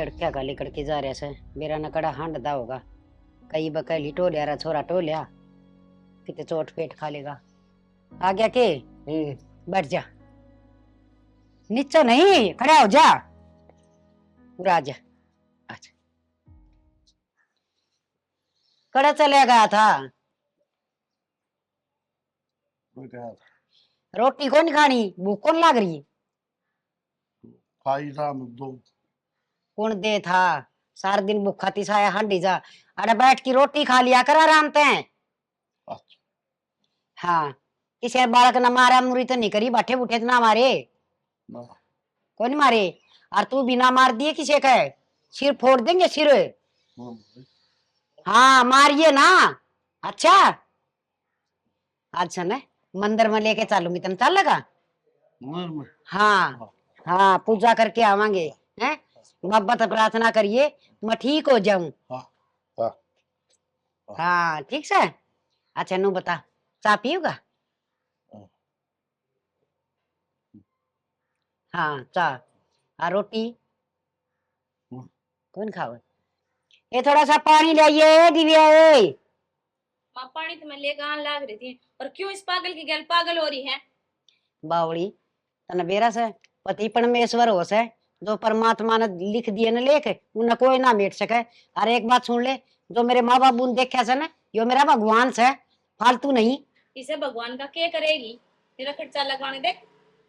लड़किया का लेकर के जा रहे से मेरा नकड़ा हांडदा होगा। कई बकैली टोलिया रा छोरा टोलिया कितने चोट पेट खा लेगा। आ गया के बैठ जा, नीचे नहीं खड़ा हो जा, पूरा आ जा। अच्छा कड़ा चले गया था, रोटी कौन खानी, भूख कौन लाग रही? खाई था दो। कौन दे था, सारा दिन भूखा तिसाया हांडी जा। अरे बैठ की रोटी खा लिया कर आराम ते। हाँ किसी बालक न मारा मुरी तो नहीं करी, बैठे बुठे तो ना मारे ना। कौन मारे? और तू बिना मार दिए किसे का सिर फोड़ देंगे सिर। हाँ मारिए ना। अच्छा अच्छा न मंदिर में लेके चलूंगी, तुम चल लगा? हाँ हाँ पूजा करके आवांगे हैं, मोहब्बत प्रार्थना करिए मैं ठीक हो जाऊं। हाँ ठीक से। अच्छा नु बता चाय पियोगा? हाँ चाय और रोटी कौन खाओ? ये थोड़ा सा पानी लाइए दिव्या। माँ पानी तो मैं लेकर आने लाग रही थी, और क्यों इस पागल की गैल पागल हो रही है? बावड़ी तन बेरा से पति परमेश्वर हो से जो परमात्मा ने लिख दिए न लेख उन्हें कोई ना मिट सके। अरे एक बात सुन ले, जो मेरे माँ बाबू ने देखा से ना यो मेरा भगवान से, फालतू नहीं। इसे भगवान का क्या करेगी, तेरा खर्चा लगाने देख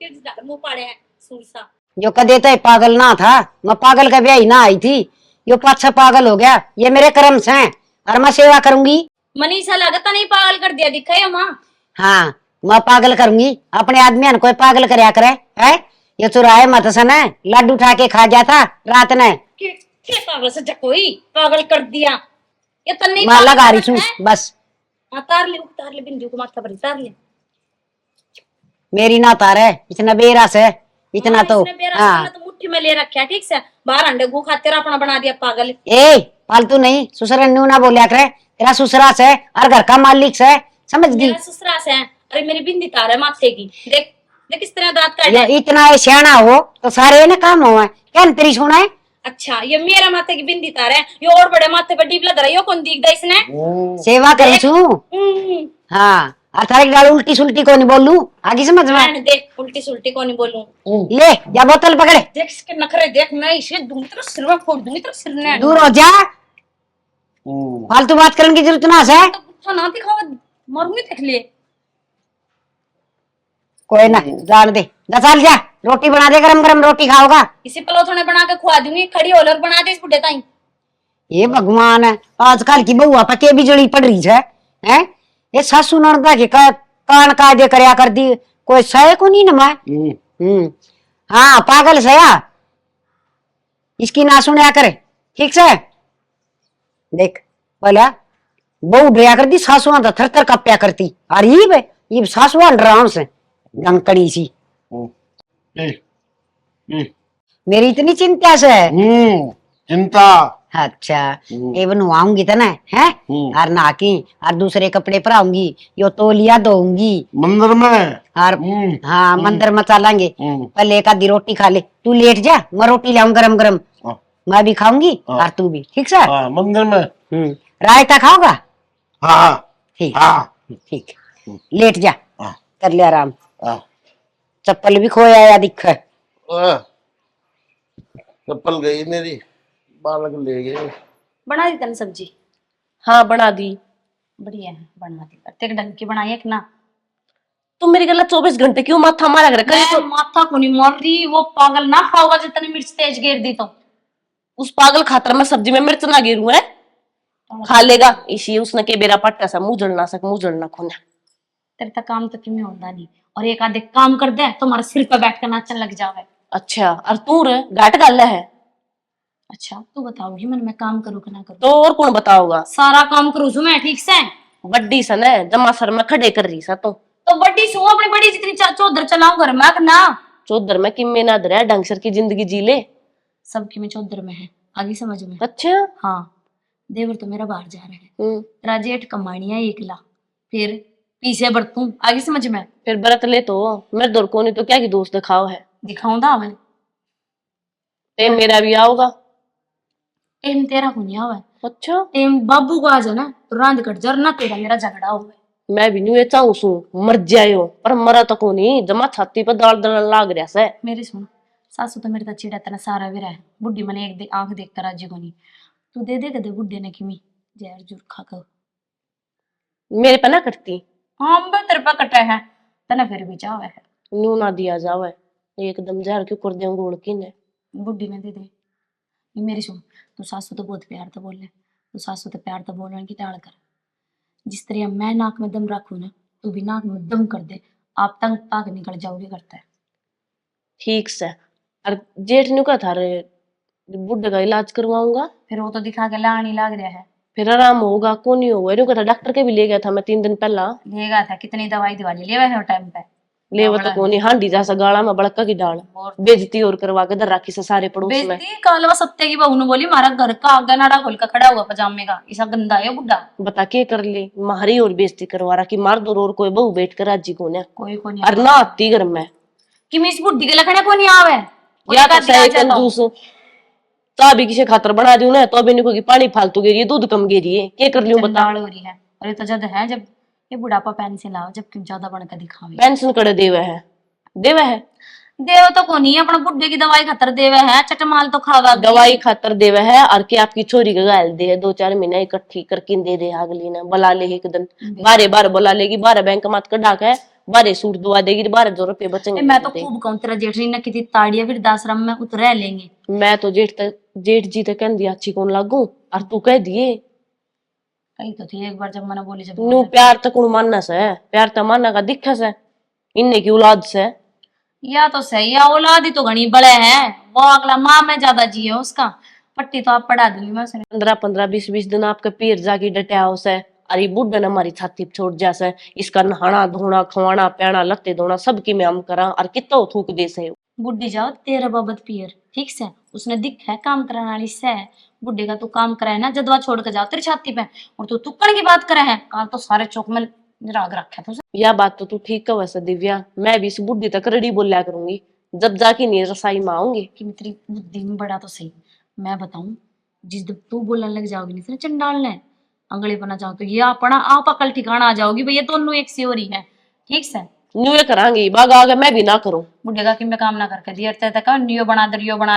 फिर मुंह पाड़े हैं सूरसा। जो कदे तो पागल ना था, मैं पागल का ब्याह ना आई थी, यो पाछा पागल हो गया, ये मेरे कर्म से हैं और मैं सेवा करूंगी। मनीषा लगता नहीं पागल कर दिया दिखा है माँ। हाँ मैं पागल करूंगी, अपने आदमी कोई पागल करया करे है? ये चुराए मत सन लड्डू उठा के खा गया था रात ने। पागल से कोई पागल कर दिया, ये तो नहीं मैं लगा रही हूँ बस। तार ले बिंदु को माथा पर तार ले। मेरी ना तारे इतना बेरा से इतना तो। हाँ तो मुट्ठी में ले रखा ठीक से, बाहर अंडे गु खाते अपना बना दिया पागल। ए फालतू नहीं, ससुर न्यू ना बोलिया करे, तेरा ससुरा से और घर का मालिक से, समझ गई? ससुरा से। अरे मेरी बिंदी तार है माथे की, देख देख किस तरह दांत काटे। इतना सियाना हो तो सारे ना काम हो क्या तेरी सुना है? अच्छा ये मेरा माथे की बिंदी तार है, ये और बड़े माथे पर डीप लग रहा है, यो कौन दीख दा इसने? सेवा करी छू। हाँ अर्थात गाल उल्टी सुल्टी को नहीं बोलू, आगे समझ में? देख उल्टी सुल्टी को नहीं बोलूं। ले या बोतल पकड़े, देख इसके नखरे देख, मैं इसे दूंगी तेरा सिर में फोड़ दूंगी तेरा सिर ने। दूर हो जा, फालतू बात करने की जरूरत ना है। तो ना दिखाओ मरूंगी देख ले। कोई ना जान दे, दसाल जा रोटी बना दे, गरम गरम रोटी खाओगा? इसी पलोथों ने बना के खुआ दूंगी, खड़ी होलर बना दे इस बुढ़े ताई। ये भगवान है, आजकल की बहुआ पके बिजली पड़ रही है? ये सासू नणदा के कान कायदे करया कर दी, कोई सहे को नहीं ना। हाँ पागल सया, इसकी ना सुनया करे ठीक से। देख बोला बहु डरिया कर दी, सासुआ तो थर थर कप्या करती, और ये सासुआ डराव से गंकड़ी सी। मेरी इतनी चिंता से चिंता। अच्छा ये बनवाऊंगी तो ना है, और नाकी और दूसरे कपड़े पर आऊंगी, यो तोलिया दोऊंगी मंदिर में। और हाँ मंदिर में चलेंगे। पहले एक आधी रोटी खा ले, तू लेट जा, मैं रोटी लाऊं गरम गरम, मैं भी खाऊंगी और तू भी ठीक से। मंदिर में रायता खाओगा? हाँ ठीक ठीक, लेट जा कर ले आराम। चप्पल भी खोया या दिख? चप्पल गई मेरी, बालक ले गए। बना दी तन सब्जी? हाँ बना दी। बढ़िया है, बना दी। तेरे ढंग की बनाई है कि ना? तुम मेरी गला 24 घंटे क्यों माथा मारा कर? तो माथा को नहीं मार रही, वो पागल ना खाओगा जितनी मिर्च तेज गिर दी तो। उस पागल खातर मैं सब्जी में मिर्च ना गिरू है, खा लेगा इसी उसने के बेरा पट्टा सा मुंह जलना खोना। तेरे तक काम तो किमें होता नहीं, और एक आधे काम कर दे तुम्हारे सिर पर बैठ कर नाचन लग जावे। अच्छा और तू रे घाट गाला है? अच्छा तू बताओगी मन मैं काम करूँ कि ना करूँ? तो और कौन बताओगा? सारा काम करूँ छू मैं ठीक से। बड्डी सन है जमा सर में खड़े कर रही सा तो बड्डी सू अपनी बड़ी जितनी चौधर चलाऊं घर में ना। चौधर में किम्मे ना दर ढंग सर की जिंदगी जी ले। सबकी में चौधर में है, आगे समझ में? अच्छा हाँ देवर तो मेरा बाहर जा रहा है, राजेठ कमानिया 1 लाख, फिर पीछे बरतू, आगे समझ में? फिर बरत ले तो मेरे दौर को नहीं तो क्या की दोस्त दिखाओ है? दिखाऊंगा मैं ते मेरा भी आओगा। एम तेरा को नहीं हुआ है, अच्छा एम बाबू को आ जाए ना तो रांध कट जर ना तेरा मेरा झगड़ा हुआ है। मैं भी नहीं चाहूं सू मर जायो पर मरा तो को नहीं जमा छाती पर दाल दल लाग रहा से। मेरी सुन, सासू तो मेरे तो चिड़ा तना सारा भी रहा है, बुढ़ी मैंने आंख देख कर राजी को नहीं, तू दे दे कदे बुढ़े ने किमी जहर जुर खा कर। मेरे पे ना कटती हाँ बे तेरे पे कटा है तना फिर भी चावे है, नू ना दिया जावे एकदम जहर क्यों कर दे गोड़ की ने बुढ़ी ने दे दे। ये मेरी सुन, तू सासू तो बहुत प्यार तो बोल ले, तू सासू तो प्यार तो बोलने की टाल कर। जिस तरह मैं नाक में दम रखू ना तू भी नाक में दम कर दे, आप तंग पाक निकल जाओगे करता है। ठीक से। और जेठ नु का था रे बुढ़े का इलाज करवाऊंगा फिर वो तो दिखा के लानी लाग रहा है, फिर आराम होगा को नहीं होगा नु का था डॉक्टर के भी ले गया था मैं 3 दिन पहला लेगा था कितनी दवाई दिवाली लेवा है टाइम पे ले वो तो कोनी हांडी जैसा गाला में बड़का की डाल और बेइज्जती और करवा के दर राखी से सारे पड़ोस में। बेइज्जती कालवा सत्ते की बहू ने बोली मारा घर का आगा नाड़ा खोल कर खड़ा हुआ पजामे का, ऐसा गंदा है बुढ़ा। बता के कर ले मारी और बेइज्जती करवा रहा कि मार दो और कोई बहू बैठ कर राजी को ने कोई को नहीं और ना आती घर में कि मिस बुढ़ी के लखने को नहीं आवे या तो सही कंजूस तो भी किसी खातर बना दूं ना तो अभी नहीं कोई पानी फालतू गिरी दूध कम गिरी है क्या कर लूं बता। हो रही है अरे तो जद है जब ये बुढ़ापा पेंसिल लाओ जब क्यों ज्यादा बनकर दिखावे पेंशन कड़े देवे है देव तो को नहीं अपना बुढ़े की दवाई खतर देवे है चटमाल तो खावा दवाई खातर देवे है और के आपकी छोरी का गाल दे 2-4 महीना इकट्ठी करके दे अगली ने बुला ले एक दिन बारे बार बुला लेगी 12 बैंक मत कढ़ा के 12 सूट दुआ देगी 12 रुपये बचेंगे। मैं तो खूब कहूं तेरा जेठनी ने कितनी ताड़िया फिर दासरम में उतरे लेंगे। मैं तो जेठ जी तक कह दिया अच्छी कौन लागू और तू कह दिए कही तो थी एक बार जब मैंने बोली जब नू प्यार तक मानना से प्यार तो मानना का दिखा से इन्ने की औलाद से या तो सही या औलाद ही तो घनी बड़े हैं वो अगला माँ में ज्यादा जी है उसका पट्टी तो आप पढ़ा दूंगी मैं 15-15 20-20 दिन आपके पीर जाके डटिया हो से अरे बुढ़े ने हमारी छाती छोड़ जा से इसका नहाना धोना खवाना पैना लत्ते धोना सबकी मैं हम करा और कितना थूक दे से बुढ़ी जाओ तेरा बाबत पियर ठीक से उसने दिख है काम कराने वाली से बुढ़े का तू काम कराए ना जदवा छोड़ के जाओ तेरी छाती पे और तू तुक्कड़ की बात करे है काल तो सारे चौक में राग रखा था यह बात तो तू ठीक कह वैसे दिव्या मैं भी इस बुढ़ी तक रड़ी बोलिया करूंगी जब जाके नहीं रसाई में आऊंगी कि मेरी बुद्धि में बड़ा तो सही मैं बताऊं जिस दिन तू बोलने लग जाओगी नहीं चंडाल ने अंगड़े बना जाओ तो ये अपना आप अकल ठिकाना आ जाओगी भैया दोनों एक सी हो रही है ठीक से न्यू करांगी बाग आगे मैं भी ना करूं बुढ़े का कि मैं काम ना करके दिया तक नियो बना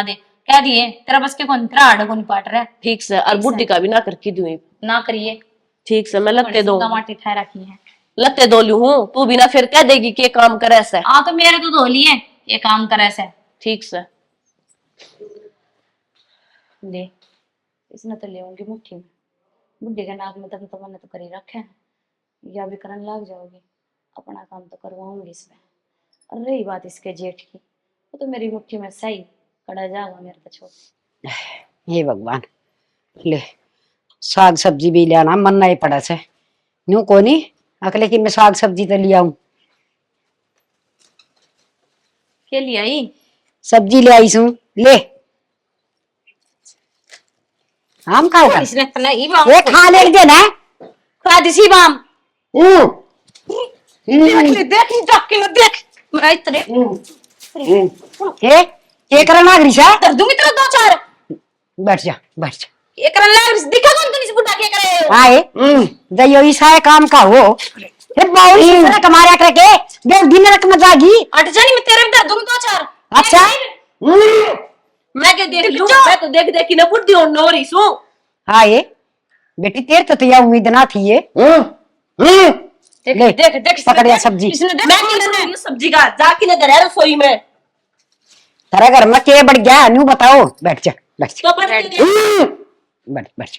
दे कह दिए तेरा बस के कौन तेरा आड़ को नहीं पाट रहा ठीक से और बुढ़ी का भी ना करके दूं ना करिए ठीक से मैं लत्ते दो माटी ठहर रखी है लत्ते धो लू हूँ तू भी ना फिर कह देगी के काम करे ऐसे हाँ तो मेरे तो धो लिए ये काम करे ऐसे ठीक से दे इसने तो ले आऊंगी मुट्ठी में बुढ़े के नाक में तक तो मैंने तो कर ही रखे हैं या भी करने लग जाओगी अपना काम तो करवाऊंगी इसमें। और रही बात इसके जेठ की वो तो मेरी मुट्ठी में सही कड़ा जाएगा मेरे तो छोड़। हे भगवान ले साग सब्जी भी लिया मन नहीं पड़ा से न्यू कोनी अकले की मैं साग सब्जी तो लिया हूँ के लिए आई सब्जी ले आई सू ले हम खाओ कर इसने इतना ही बाम ये खा ले देना खा दिसी बाम देख जाके न देख मैं इतने ये करन लाग रही है कर दूंगी तेरा 2-4 बैठ जा ये करन लाग रही दिखा कौन तू इस बुढ़ा के करे हो आए जइयो ईसा काम का हो हे बाउल से कमारा करके दे दिन रक में जागी अट जानी मैं तेरे भी दर दूंगी 2-4 अच्छा मैं क्या देख लूं मैं तो देख देख ना बुद्धि और नोरी सू आए बेटी तेरे तो यह उम्मीद ना थी ये देख देख देख पकड़ सब्जी मैं नहीं सब्जी का जाके ना घर रसोई में तेरा घर में के बढ़ गया न्यू बताओ बैठ जा तो बैठ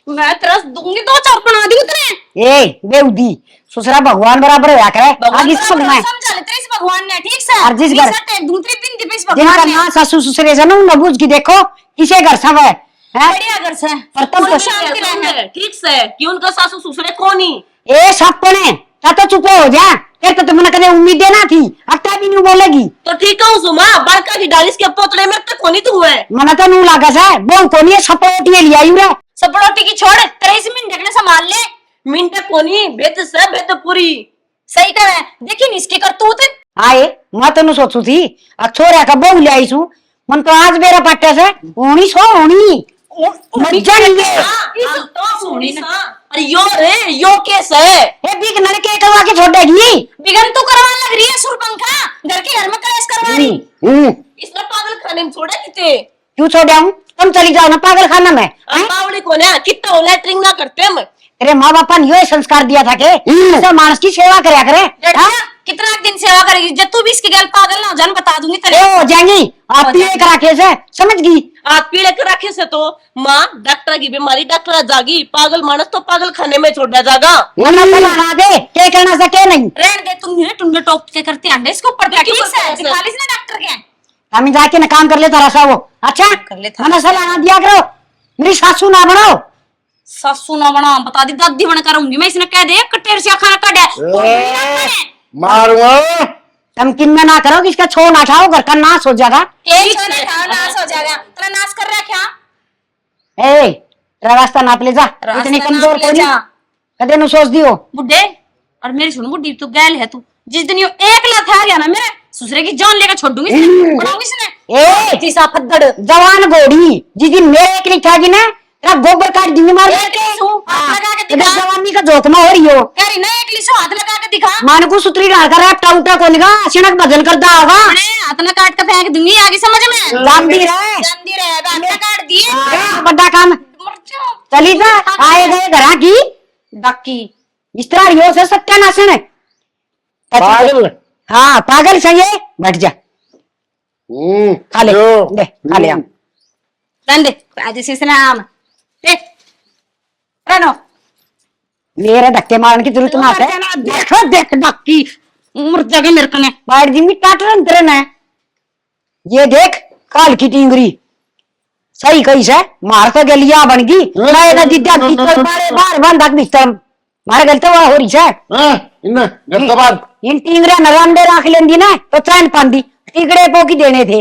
मैं तेरा दूंगी 2-4 बना दी उतने ए बेउदी ससुरा भगवान बराबर होया करे आगे से मैं समझा ले तेरे इस भगवान ने ठीक से और जिस घर दूसरी बिंदी पे इस जिनका भगवान ने ना सासू ससुरे जनो न बुझ की देखो किसे घर सब है बढ़िया घर से प्रथम तो शांति रहना ठीक से कि उनका सासू ससुरे कोनी ए सब पने तो चुप हो जा फिर तो तुमने कदे उम्मीद ना थी अब ता भी नहीं बोलेगी तो ठीक है सुमा बड़का की डालिस के पोतले में तक कोनी तू है मना तो नू लागा सा बहु कोनी सपोर्ट ये लिया रे सपड़ोटी की छोड़ 23 मिनट ने संभाल ले मिनट कोनी बेत से बेत पूरी सही कर है देखी नी इसकी करतूत आए मैं तो नु सोचू थी अब छोरा का बहु ले आई छू मन तो आज मेरा पट्टे से होनी सो होनी जानिए तो सुनी सा अरे यो रे यो केस है ये बिग नल के करवा के छोड़ेगी। बिगन तू करवाने लग रही है सुरपंखा, घर के घर में कलेश करवा रही। इसने पागल खाने में छोड़ा किते क्यों छोड़ आऊं? तुम चली जाओ ना पागल खाना में। बावड़ी को ना कितना लैटरिंग ना करते हम तेरे माँ बापा ने ये संस्कार दिया था के ऐसे मानस की सेवा करया करे। हाँ? कितना दिन सेवा करेगी, जब तू भी इसके गैल पागल ना हो जान बता दूंगी तेरे। ए हो जाएंगी आप पीड़े करा के से समझ गई। आप पीड़े कर रखे से तो माँ डॉक्टर की बीमारी डॉक्टर जागी पागल मानस तो पागल खाने में छोड़ा जागा वरना चला दे के कहना सके नहीं। रहने दे, तुम ये टुंडे टॉप के करते अंडे इसको ऊपर क्यों ठीक करते है, हैं दिखा ली ना डॉक्टर के। हम जाके ना काम कर ले तारा सा वो। अच्छा कर ले था। मना सलाह दिया करो, मेरी सासू ना बनाओ। सासू ना बना बता दी, दादी बना करूंगी मैं, इसने कह दे कटेर से खाना काटे मारूंगा। तुम किन में ना करो कि इसका छो ना खाओ, घर का नाश हो जाएगा। एक छोरा था नाश हो जाएगा, तेरा नाश कर रहा है क्या? ए तेरा रास्ता नाप ले जा, इतनी रास्ता कमजोर नाप ले कोनी जा। कदे नु सोच दियो। बुड्ढे और मेरी सुन बुड्ढी, तू गैल है तू, जिस दिन यो एक लात आ गया ना मेरे ससुरे की जान लेकर छोड़ दूंगी इसने, बनाऊंगी इसने। ए तीसा फद्दड़ जवान घोड़ी जिस दिन मेरे एक लिखा की ना तेरा गोबर काट दूंगी मार एक लिसू हाथ लगा के इधर दिखा, जवानी का जोखमा हो रही हो। कह रही ना एक लिसू हाथ लगा के दिखा। मान को सुतरी डाल कर रैपटा उठा को निगा अचानक बदल करता होगा। मैंने हाथ ना काट के फेंक दूंगी, आगे समझ में जान दी रहे जल्दी रहे, हाथ ना काट दिए बड़ा काम मर जाओ। चली जा आए गए घरा की डाकी इस तरह रियो से सत्यानाशन है। पागल। हाँ पागल सही है, बैठ जा खा ले ले खा ले हम रन दे आज इसी नाम देख रनो मेरे धक्के मारने की जरूरत ना है। देखो देख डक्की मर जाएगा मेरे को ने। बाहर जिम्मी टाटर अंतर है ये देख काल की टिंगरी सही कही से मार तो गलिया बन गई मैं ना जिद्दा बिस्तर बारे बार बंद तक बिस्तर मारे गलते हुआ हो रही है। हाँ इन्ना घर का बाद इन टिंगरे नरांडे रख लेंदी ना तो चैन पांदी टिकड़े को की देने थे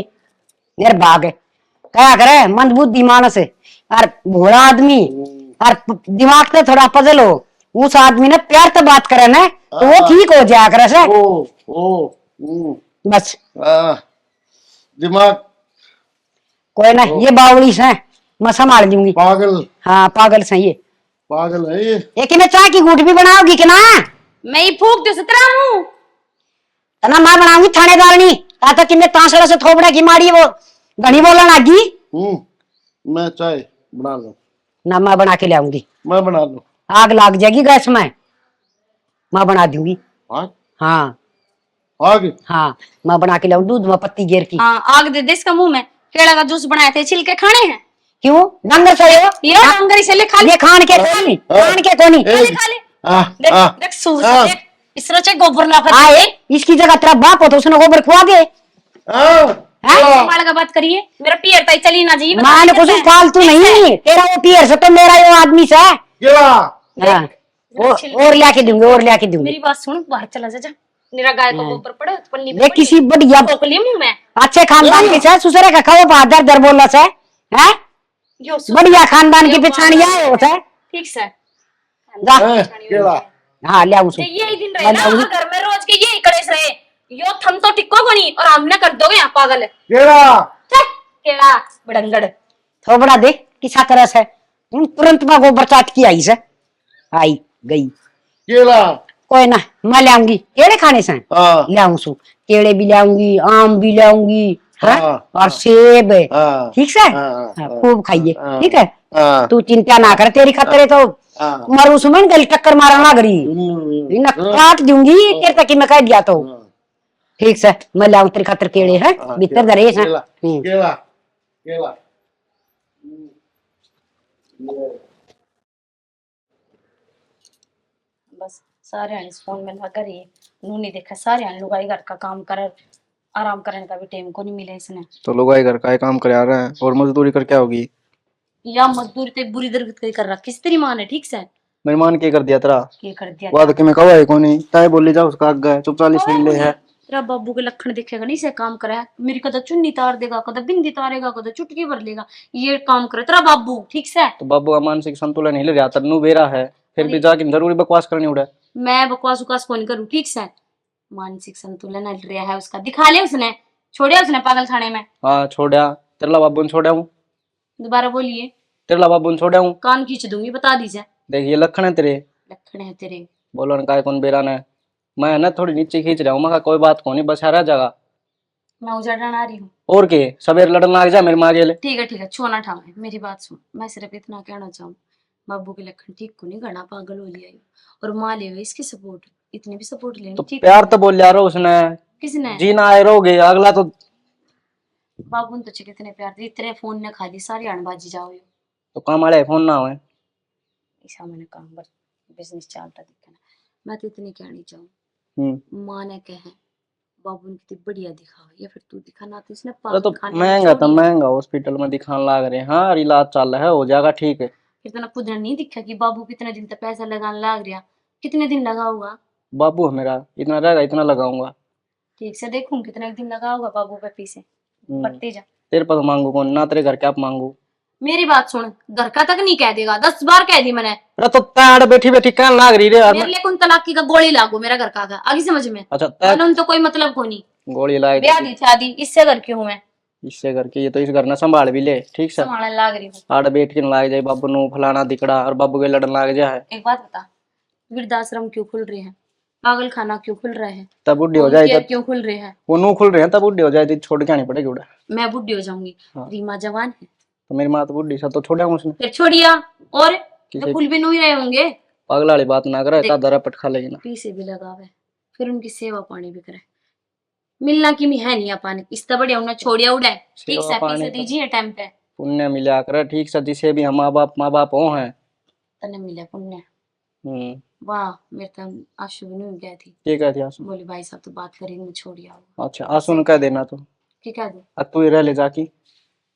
मेरे बाग क्या करे मंदबुद्धि मानस है और भोला आदमी और दिमाग से थोड़ा पजल हो उस आदमी ने प्यार से बात करे ना तो वो ठीक हो जाया करे से ओ बस दिमाग कोई ना ये बावली से मैं संभाल लूंगी। पागल हाँ पागल से ये पागल है ये। एक इन्हें चाय की घूट भी बनाओगी कि ना? मैं ही फूक दे सतरा हूँ तना मैं बनाऊंगी थानेदारनी ताता किन्ने तांसड़ा से थोबड़ा की मारी वो घनी बोलन आगी। मैं चाय बना लूं। ना मैं बना के ले आऊंगी, मैं बना लूं। आग लाग जाएगी गैस में मैं बना दूंगी। आग हाँ आग हाँ मैं बना के लाऊं दूध में पत्ती घेर की। हाँ आग दे दे इसका मुंह में, केला का जूस बनाए थे छिलके खाने हैं। क्यों डंगर से हो ये डंगरी से ले खा ले ये खान के कोनी खान के कोनी खा ले खा ले देख देख सूर से देख इस तरह से गोबर ला कर आए इसकी जगह तेरा बाप हो तो उसने गोबर खुआ दे। संभाल का बात करिए, मेरा पियर ताई चली ना जी मान कुछ फालतू नहीं तेरा वो पियर से तो मेरा वो आदमी से है। हाँ, और लाके दूंगी और लाके दूंगी। मेरी बात सुन, बाहर चला जा जा, मेरा गाय का गोबर पड़े पन्नी देख किसी बढ़िया टोकली मुंह में अच्छे खानदान के से सुसरे का खाओ बहादुर दर बोला से हैं यो बढ़िया खानदान की पिछाड़िया होता है। ठीक से जा केला हाँ ले आऊं सु यही दिन रहे ना घर में रोज के यही कलेश रहे, यो थम तो टिक्को को नहीं और हमने कर दोगे यहाँ पागल केला केड़ा बड़ंगड़ थोबड़ा देख किसा तरह से तुरंत में गोबर चाट की आई से आई गई। केला कोई ना मैं ले आऊंगी केड़े खाने से ले आऊं सु केड़े भी ले आऊंगी आम भी ले आऊंगी और सेब ठीक से खूब खाइए ठीक है। तू चिंता ना कर तेरी खतरे तो मरू सुमन गल टक्कर मारना गरी काट दूंगी तेरे तक मैं कह दिया तो ठीक से मैं लाऊं तेरी खातर केड़े है भीतर धरे हैं। केला केला बस सारे आने फोन में लगा रही है, नूनी देखा सारे आने लुगाई घर का काम कर आराम करने का भी टाइम को नहीं मिला इसने। तो लोग घर का ही काम कर आ रहे हैं और मजदूरी कर क्या होगी? या मजदूरी ते बुरी दरगत कर रहा किस तेरी माँ ने ठीक से मेरी मान के कर दिया तेरा के कर दिया वाद के मैं कवा है कोनी ताए बोली जा उसका आग है चुपचाप सुन ले है। तेरा बाबू के लक्षण देखेगा नहीं से काम करे है, मेरी कदा चुन्नी तार देगा कदा बिंदी तारेगा कदा चुटकी भर लेगा, ये काम करे तेरा बाबू ठीक से। तो बाबू का मानसिक संतुलन हिल रहा तन्नू बेरा है फिर भी जाके जरूरी बकवास करनी उड़ा। मैं बकवास उकास कौन करूँ ठीक से, मानसिक संतुलन हिल रहा है उसका, दिखा ले उसने, छोड़िया उसने पागल खाने में। हाँ छोड़ा तेरा बाबू ने छोड़ा हूँ। दोबारा बोलिए। तेरे ला बाबू ने छोड़ा हूँ। कान खींच दूंगी, बता दीजिए। देख ये लक्षण है तेरे, लखन है तेरे। बोलो ना काय कौन बेरा ने। मैं ना थोड़ी नीचे खींच रहा हूँ, मैं कहा कोई बात को नहीं, बस हरा जगह। मैं उजड़न आ रही हूँ। और के सवेर लड़न लग जा मेरे माँ गेले। ठीक है, छो ना ठावे, मेरी बात सुन। मैं सिर्फ इतना कहना चाहूँ, बाबू के लखन ठीक को नहीं, घना पागल हो लिया ये। और माँ ले गई इसकी सपोर्ट, इतनी भी सपोर्ट तो लेनी ठीक प्यार नहीं। तो बोल यार उसने, किसने? जीना आए रहोगे अगला तो। बाबू ने तो कितने प्यार दिए, इतने फोन ने खा दी सारी अणबाजी जाओ यो। तो काम वाले फोन ना हुए। ऐसा मैंने काम बस बिजनेस चलता दिखना। मैं तो इतनी कहनी चाहूँ, माँ ने कहे बाबू ने कितनी बढ़िया दिखा, या फिर तू दिखा ना, तो इसने अरे पागल तो खाने में महंगा तो छोड़ी। महंगा हॉस्पिटल में दिखाने लाग रहे हैं। हाँ इलाज चल रहा है, हो जाएगा ठीक है। फिर तना खुद ने नहीं दिखा कि बाबू कितने दिन तक पैसा लगाने लाग रहा, कितने दिन लगा होगा। बाबू है मेरा, इतना रहेगा इतना लगाऊंगा। ठीक से देखूं कितने दिन लगा होगा बाबू पे पीछे। बढ़ते जा। तेरे पास मांगू कौन ना, तेरे घर क्या मांगू। मेरी बात सुन, घर का तक नहीं कह देगा, 10 बार कह दी मैंने। अरे तो ताड़ बैठी बैठी कहने लाग रही रे यार। मेरे लिए कौन तलाकी का गोली लागू मेरा घर का आगे समझ में। अच्छा तय कानून तो कोई मतलब को नहीं। गोली लाए ब्याह दी शादी इससे घर क्यों मैं इससे करके, ये तो इस घर ना संभाल भी ले ठीक से। संभालने लाग रही हूँ। आड़ बैठ के न लाग जाए बाबू नु फलाना दिकड़ा, और बाबू के लड़न लाग जाए। एक बात बता, वृद्धाश्रम क्यों खुल रहे हैं, पागल खाना क्यों खुल रहे हैं, तब बुढ़ी हो होम जाए केयर जब क्यों खुल रहे हैं। वो नू खुल रहे हैं, तब बुढ़ी हो जाए तो छोड़ के आनी पड़ेगी उड़ा। मैं बुढ़ी हो जाऊंगी, हाँ। तेरी माँ जवान है। तो मेरी माँ तो बुढ़ी सा तो छोड़ा हूँ उसने। फिर छोड़िया, और किसे तो खुल भी नहीं रहे होंगे। पागला वाली बात ना करे, देख। का दरा पट खा लेगी ना। पीछे भी लगावे, फिर उनकी सेवा पानी भी करे। मिलना की मी है नहीं अपाने, इससे बढ़िया उन्हें छोड़िया उड़े। ठीक सेवा से पानी पीछे तो दीजिए टाइम पे। पुण्य मिला कर ठीक से, जिसे भी हम माँ बाप हो हैं। तने मिले पुण्य। हम्म। वाह, मेरे तो आंसू भी नहीं गए थी। ये कहती आंसू। बोले भाई साहब तो बात करेंगे, छोड़िया। अच्छा आंसू ने कह देना तो की कह दू, अब तू ही रह ले जाकी।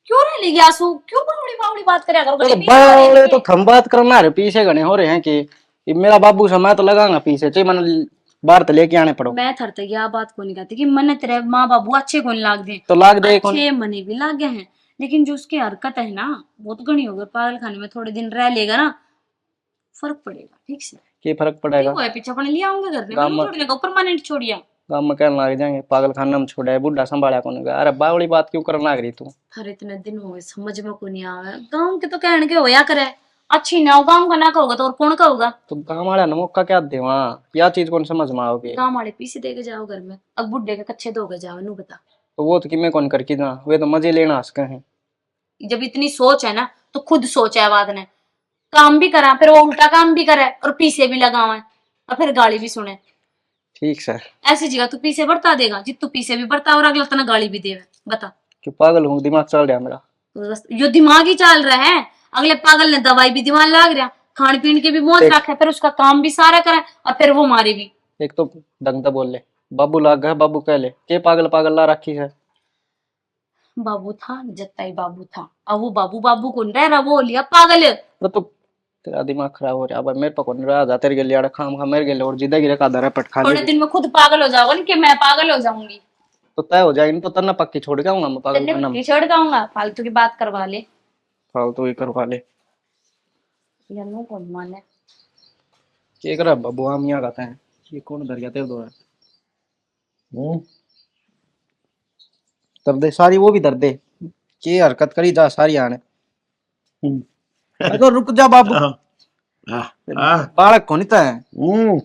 क्यों रह लेगी आंसू, क्यों बड़ी बावड़ी बात करे करो। तो बावड़े तो हम बात करना है, पीछे घने हो रहे हैं कि ये मेरा बाबू से मैं तो लगाऊंगा पीछे, चाहे मैंने बाहर तो लेके आने पड़ो। मैं थर तक यह बात को नहीं कहती कि मन तेरे माँ बाबू अच्छे कौन लाग दे, तो लाग दे कौन। अच्छे मने भी लागे हैं, लेकिन जो उसकी हरकत है ना बहुत घनी होगी। पागल खाने में थोड़े दिन रह लेगा ना, फर्क पड़ेगा। ठीक से क्या फर्क पड़ेगा। क्यों है पीछे अपने लिया आऊंगा घर में, गाँव मैं में छोड़ने का परमानेंट छोड़िया। गाँव में कहने लग जाएंगे पागल खाना में छोड़ा है, बुढ़ा संभाला कौन गया। अरे बावड़ी बात क्यों करने लग रही तू। हर इतने दिन हो गए समझ में को नहीं आवे। गाँव के तो कहने के होया करे, अच्छी ना हो गाँव का ना कहोगा तो और कौन कहोगा। तो गाँव वाला नमक का क्या दे वहाँ, क्या चीज कौन समझ में आओगे। गाँव वाले पीछे दे के जाओ घर में, अब बुढ़े के कच्चे दो के जाओ, नू बता। तो वो तो किमें कौन करके ना, वे तो मजे लेना हंस हैं। जब इतनी सोच है ना तो खुद सोचा है बाद ने, काम भी करा, फिर वो उल्टा काम भी करे और पीछे भी लगावा और फिर गाली भी सुने। ठीक सर। ऐसी जगह तू पीछे बढ़ता देगा जित तू पीछे भी बढ़ता और अगला तना गाली भी देवे। बता क्यों पागल हूँ, दिमाग चल रहा मेरा। तो बस यो दिमाग ही चल रहा है, अगले पागल ने दवाई भी दिमाग लाग रहा, खान पीन के भी मौज रखे, फिर उसका काम भी सारा करे और फिर वो मारे भी। एक तो ढंग से बोल ले, बाबू लाग गया बाबू कह ले, के पागल पागल ला रखी है। बाबू था जत्ता ही बाबू था, अब वो बाबू बाबू कौन रह रहा, वो लिया पागल। तो तेरा दिमाग खराब हो रहा है। अब मेरे पे कौन रहा जा, तेरे के लिए खाम खा मेरे के लिए और जिंदगी रखा दरा पट खा थोड़े ले। दिन में खुद पागल हो जाओगा कि मैं पागल हो जाऊंगी। तो तय हो जाएगी तो तना पक्की छोड़ के आऊंगा मैं पागल तेने खाना में। पक्की छोड़ जाऊंगा, फालतू की बात करवा ले। फालतू ही करवा ले। यन्नू कौन माने। के करा बाबू हम यहाँ कहते हैं, ये कौन धर गया तेरे दो दर्दे सारी, वो भी दर्दे के हरकत करी जा सारी आने। अगर रुक जा बाबू, बालक को नहीं है,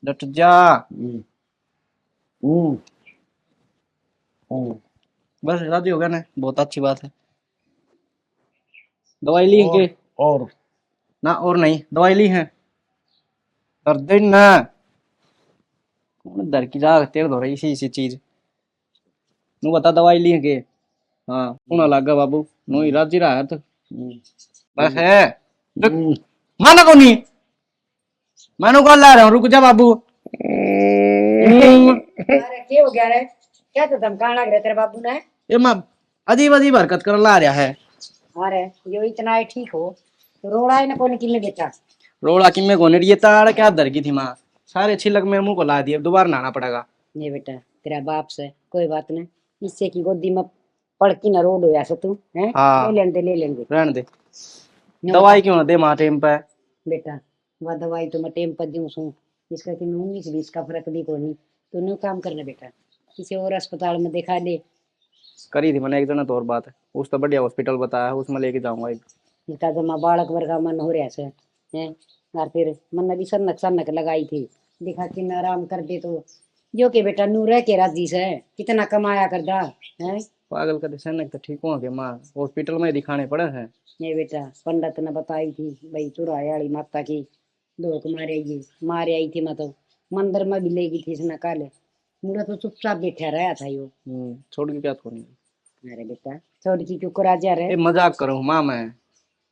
डट जा। बस राजी हो गया ना, बहुत अच्छी बात है। दवाई ली के और ना, और नहीं दवाई ली है। दर्द ना कौन दर की जा तेरे दो रही इसी चीज नू बता, दवाई ली के। हाँ उना लागा बाबू नो ही राजी रहा है तो बस है। माना को नहीं, मानो कॉल ला रहा हूँ, रुक जा बाबू। अरे क्या हो गया रे, क्या तो धमकाने लग रहे तेरे बाबू ने। ये माँ अजीब अजीब हरकत कर ला रहा है। अरे यो इतना ही ठीक हो, रोड़ा ही ना कोने किले बेटा। रोड़ा कि मैं कोने ये ताड़ क्या दर की थी माँ, सारे छिलक मेरे मुंह को ला दिए, दोबारा नहाना पड़ेगा। ये बेटा तेरा बाप से कोई बात नहीं, इससे की गोदी में पड़ की ना रोड होया से तू है। हाँ। ले लेने ले लेंगे रहने दे, दवाई क्यों ना दे माँ टाइम पे। बेटा। वह दवाई तो मैं टेम पर दूं सू, इसका कि 19-20 का फर्क दी को नहीं। तू न्यू काम करना बेटा, किसी और अस्पताल में दिखा दे। करी थी मैंने एक जना तो और बात है, उस तो बढ़िया हॉस्पिटल बताया है, उसमें लेके जाऊंगा एक। इसका जमा बालक वर्गा मन हो रहा से है। और फिर मन भी सनक सनक लगाई थी, दिखा कि न आराम कर दे तो जो के बेटा नू रह के राजी से कितना कमाया करदा है। पागल कर सनक तो ठीक हो गए माँ, हॉस्पिटल में दिखाने पड़े हैं। ये बेटा पंडित ने बताई थी भाई चुराए वाली माता की धोख मारे आई थी, मैं तो मंदिर में भी ले गई थी इसने काले। मुड़ा तो चुपचाप बैठा रहा था यो। छोड़ के क्या छोड़नी। अरे बेटा छोड़ की क्यों करा जा रहे। ए मजाक करूँ माँ मैं,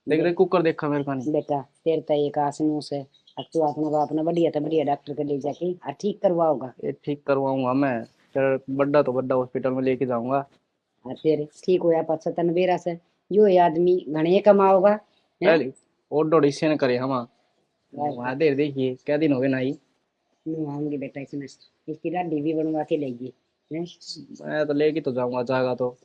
देख रहे कुकर देखा मेरे का नहीं। बेटा तेरे तो एक आसनू से अब तू अपना बाप ने बढ़िया तो बढ़िया डॉक्टर के ले जाके और ठीक करवाओगा। ये ठीक करवाऊंगा मैं, चल बड़ा तो बड़ा हॉस्पिटल में लेके जाऊंगा। और फिर ठीक होया पचतन बेरा से यो ये आदमी घणे कमाओगा। पहले और डोड़ इससे न करे हम वहां देर देखिए क्या दिन हो गए नहीं। आऊंगी बेटा इसमें इसकी दाढ़ी भी बनवा के लेगी। मैं तो लेके तो जाऊंगा जाएगा तो।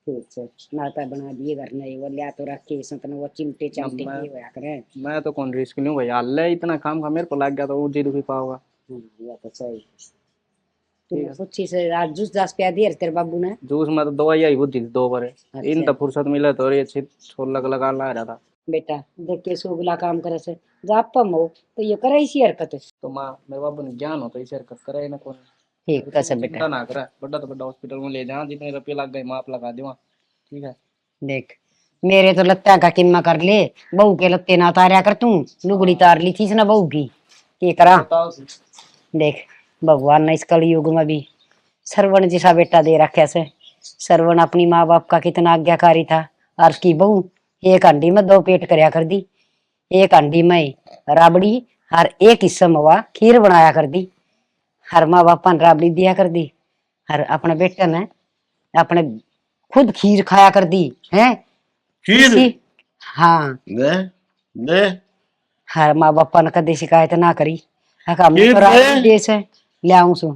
ठीक से नाता बना दिए घर में वो लिया तो रखे संतन वो चिमटे चामटे किए होया करे। मैं तो कौन रिस्क लूं भाई, हाल इतना काम का मेरे को लग गया तो वो जी दुखी पाओगा। ये तो सही। तूने पूछी से आज जूस जास पिया दिया तेरे बाबू ने। जूस में तो दवाई आई बुद्धि दो बारे इन तो फुर्सत मिले तो ये छोल लगा ला रहा था। बेटा देख के सुगला काम करे से जापम हो तो ये करे इसी हरकत। तो माँ मेरे बाबू ने ज्ञान हो तो इसे हरकत करे ना कौन। ठीक कैसे बेटा ना करे बड़ा तो बड़ा हॉस्पिटल में ले जा, जितने रुपये लग गए माप लगा दूंगा। ठीक है देख मेरे तो लत्ता का किम्मा कर ले, बहू के लत्ते ना उतारा कर तू। लुगड़ी तार ली थी इसने बहू की ये करा। देख भगवान ने इस कलयुग में भी श्रवण जैसा बेटा दे रखा से। श्रवण अपनी माँ बाप का कितना आज्ञाकारी था और उसकी बहू एक हांडी में दो पेट करया कर दी। एक हांडी में राबड़ी और एक हिस्सा में खीर बनाया कर दी। हर माँ बापा ने राबड़ी दिया कर दी, हर अपने बेटे ने अपने खुद खीर खाया कर दी है। खीर हाँ दे दे हर माँ बापा ने कदे शिकायत ना करी। हम खीर तो दे। राबड़ी दे से लियाऊं सु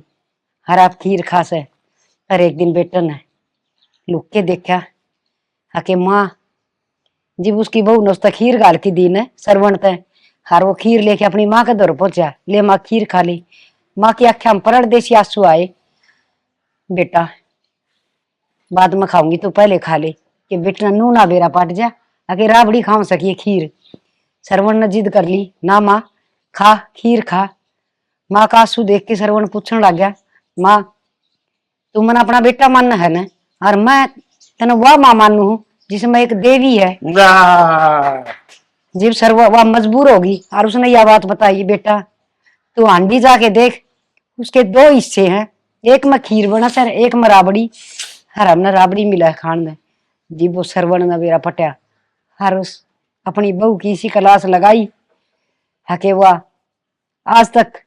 हर आप खीर खा से। हर एक दिन बेटे ने लुक के देखा आके माँ जब उसकी बहू ने उसका खीर गाल की दी ने सरवण ते हर वो खीर लेके अपनी माँ के दौर पहुंचा। ले माँ खीर खा ली। माँ की आंखें में परदेसी आंसू आए। बेटा बाद में खाऊंगी तो पहले खा ले कि बेटा नू ना बेरा पट जा आके राबड़ी खा सकिए खीर। सरवण ने जिद कर ली ना माँ खा खीर खा। माँ का आंसू देख के सरवण पूछने लग गया माँ तू मन अपना बेटा मानना है ना और मैं तेन वह माँ मानू हूँ जिसमें एक देवी है। जब सर्व वह मजबूर होगी और उसने यह बात बताई बेटा तू हांडी जाके देख उसके दो हिस्से हैं, एक में खीर बना सर एक में राबड़ी। हर हमने राबड़ी मिला है खान में। जीव वो सरवण ने मेरा पटिया हर उस अपनी बहू की इसी क्लास लगाई हके वह आज तक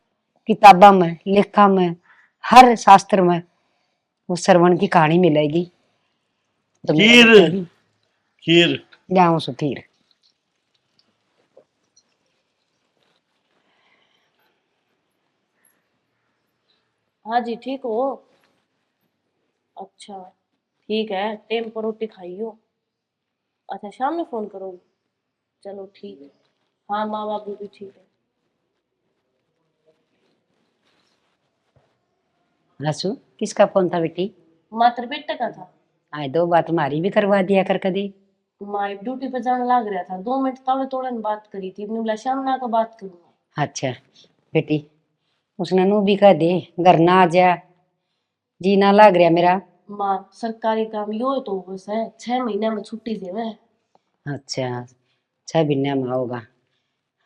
किताबा में लेखा में हर शास्त्र में वो सरवण की कहानी मिलेगी। तो खीर खीर जाऊं सो खीर। हाँ जी ठीक हो। अच्छा ठीक है, टाइम पर रोटी खाइयो। अच्छा शाम में फोन करोगे, चलो ठीक है। हाँ माँ बाबू भी ठीक है। हसू किसका फोन था बेटी। मात्र बेटे का था। आए दो बात हमारी भी करवा दिया कर कदी। माँ ड्यूटी पे जाने लग रहा था, 2 मिनट तोड़े तोड़े बात करी थी, अपने बोला शाम ना का बात करूंगा। अच्छा बेटी उसने नू भी कह दे घर ना आ जा जी ना लग रहा मेरा। माँ सरकारी काम यो तो बस है, 6 महीने में छुट्टी देवे। अच्छा 6 महीने में होगा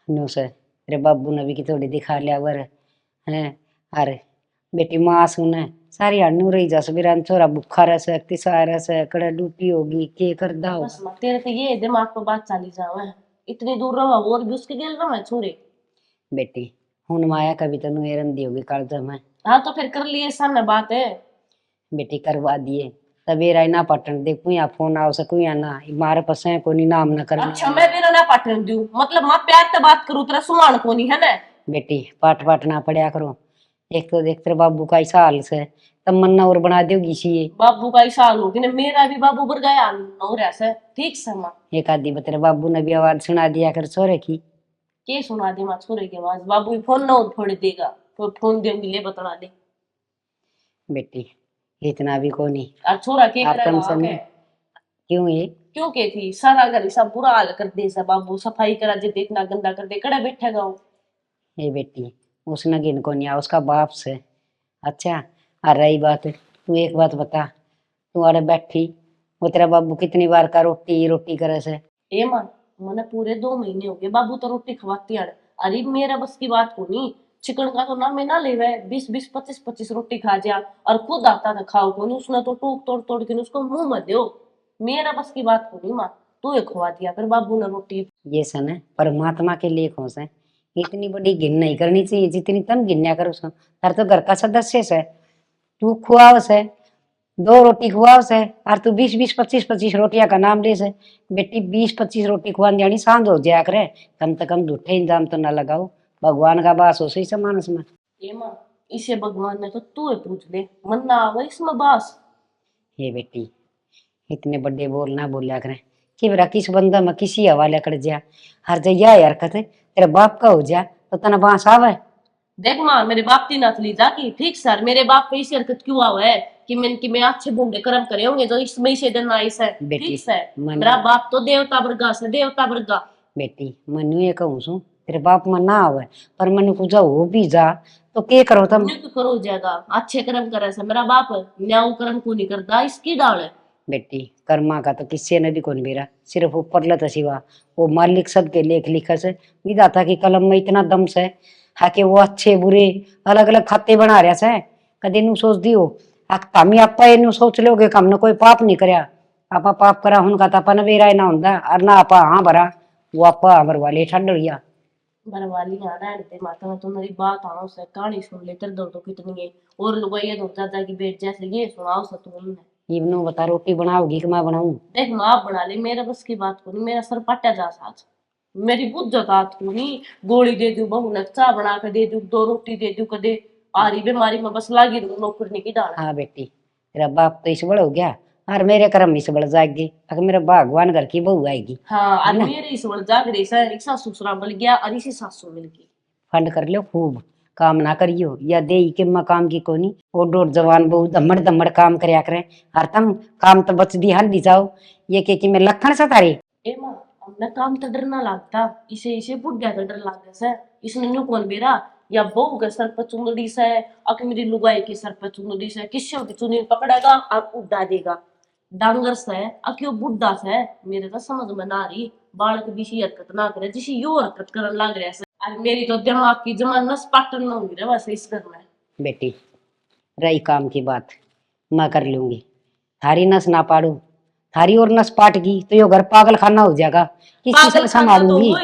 नो से तेरे बाबू ने भी की थोड़ी दिखा लिया वर है। अरे बेटी माँ सुने सारी हन्नू रही जा मेरा छोरा भूखा रह से तिसा रह से कड़े ड्यूटी होगी के कर दा होगा। बस माँ तेरे तो ये दिमाग पर बात चाली जावे, इतनी दूर रहा और भी उसके गेल रहा छोरे। बेटी हुन माया कभी तनु एरंदी होगी कालज में। हाँ तो फिर कर लिए सामने बात है। बेटी करवा दिए तबेरा ना पटन देखू या फोन आओ सकू या ना मारे पसे को नाम न कर। अच्छा मैं भी ना पाटन दूं मतलब माँ प्यार से बात करूं तेरा सुमान को नहीं है ना। बेटी पाठ पाठ ना पढ़िया करो। एक तो देख तेरे बाबू का इस हाल से तब मन्ना और बना दोगी सी। बाबू का इस हाल होगी ना, मेरा भी बाबू बर गया हो रहा से ठीक से माँ। एक आदि तेरे बाबू ने भी आवाज सुना दिया कर सोरे की। के सुना दे माँ छोरे की आवाज, बाबू भी फोन ना फोड़ देगा तो फोन दे ले बता दे। बेटी इतना भी को नहीं और छोरा के आतम करेगा समय क्यों ये क्यों के थी सारा घर सब बुरा हाल कर दे सब बाबू सफाई करा दे इतना गंदा कर दे कड़ा बैठेगा वो। ये बेटी उसने गिन को नहीं आ, उसका बाप से। अच्छा और रही बात, तू एक बात बता, तू अरे बैठी वो तेरा बाबू कितनी बार का रोटी रोटी करे से? ए मां मैंने पूरे 2 महीने हो गए बाबू तो रोटी खवाती है। अरे मेरा बस की बात को नहीं, चिकन का तो नाम में ना ले रहे 20-20 25-25 रोटी खा जा और खुद आता था खाओ को नहीं, उसने तो टूक तोड़ तोड़ के उसको मुंह मत दो। मेरा बस की बात को नहीं मां, तू ये खवा दिया फिर बाबू ने रोटी। ये सन है परमात्मा के लिए खोस है, इतनी बड़ी गिन नहीं करनी चाहिए जितनी तुम गिन्या करो सो। तार तो घर का सदस्य से तू खुआव से 2 रोटी खुआव से और तू 20-20 25-25 रोटियां का नाम ले से। बेटी 20-25 रोटी खुआन जानी सांझ हो जाया करे, कम से कम झूठे इंजाम तो ना लगाओ, भगवान का बास हो सही से मानस में। ए मां इसे भगवान ने तो तू पूछ ले मन ना आवे इसमें बास। ये बेटी इतने बड़े बोल ना बोलिया करें कि मेरा किस बंदा में किसी हवाले कर जा, हर जगह ये हरकत है तेरे बाप का हो जा तो तना बांस आवे। देख मां मेरे बाप की नत ली जाकी ठीक सर, मेरे बाप पे इसी हरकत क्यों आवा है कि मैं अच्छे बूढ़े कर्म करे होंगे जो इसमें से दिन आइस है बेटी, ठीक है। मन- मेरा बाप तो देवता वर्गा से देवता वर्गा। बेटी मनु ये कहूँ सू तेरे बाप में ना आवे पर मनु को जा हो भी जा तो के करो तुम? निक करो जाएगा अच्छे कर्म करे से, मेरा बाप न्याऊ कर्म को नहीं करता इसकी डाल है। बेटी कर्मा का तो किसी ने भी कौन बेरा, सिर्फ ऊपर लत सिवा वो मालिक सबके लेख लिखा से विधाता की कलम में इतना दम से है कि वो अच्छे बुरे अलग अलग खाते बना रहा से। कदे नु सोच दियो तामी आपा ये सोच लोगे कि हमने कोई पाप नहीं करया, आपा पाप करा उनका तो अपन बेरा ना होंदा और ना आपा हाँ भरा वो आपा हमर वाले ठंड लिया। बरवाली आना है माता में तो मेरी बात आओ से कहानी सुन ले तेरे दर्द तो कितनी है और लोग ये दो चाचा की बेट जैसे ये सुनाओ से तुमने। इवनो बता रोटी बनाओगी कि मैं बनाऊं? देख माँ आप बना ले मेरा बस की बात को नहीं, मेरा सर पटा जा साथ मेरी बुद्ध जात को नहीं, गोली दे दू बहू ने चाह बना के दे दू 2 रोटी दे दू कदे आ रही बीमारी में बस लागी नौकरनी की डाल। हाँ बेटी तेरा बाप तो इस बड़ हो गया और मेरे कर्म इस बड़ जाएगी, अगर मेरा भगवान घर की बहू आएगी। हाँ और मेरे इस बड़ जाग रही से एक सासू ससुरा मिल गया और इसी सासू मिल गई। फंड कर लो खूब, काम ना करियो या दे के मकाम की कोनी वो डोर जवान बहु दमड़ दमड़ काम करया करे हर तम काम तो बच दी हल दी जाओ ये के कि मैं लखन सा तारी। ए माँ हमने काम तो डर ना लगता इसे बुढ़िया का डर लग से इसने न्यू कौन बेरा या बहू के सर पर चुंदड़ी से अक मेरी लुगाई के सर पर चुंदड़ी से किसी की चुनी पकड़ेगा और उड़ा देगा डांगर से अक्यों बुढ़ा से मेरे तो समझ में ना रही बालक भी हरकत ना करे जिसे यो हरकत करने लग रहा है और मेरी तो दिमाग की जमा नस पाटन ना होगी रे बस इस घर में। बेटी रही काम की बात मैं कर लूंगी, थारी नस ना पाड़ू थारी और नस पाट गई तो यो घर पागल खाना हो जाएगा, किसी से संभालूंगी।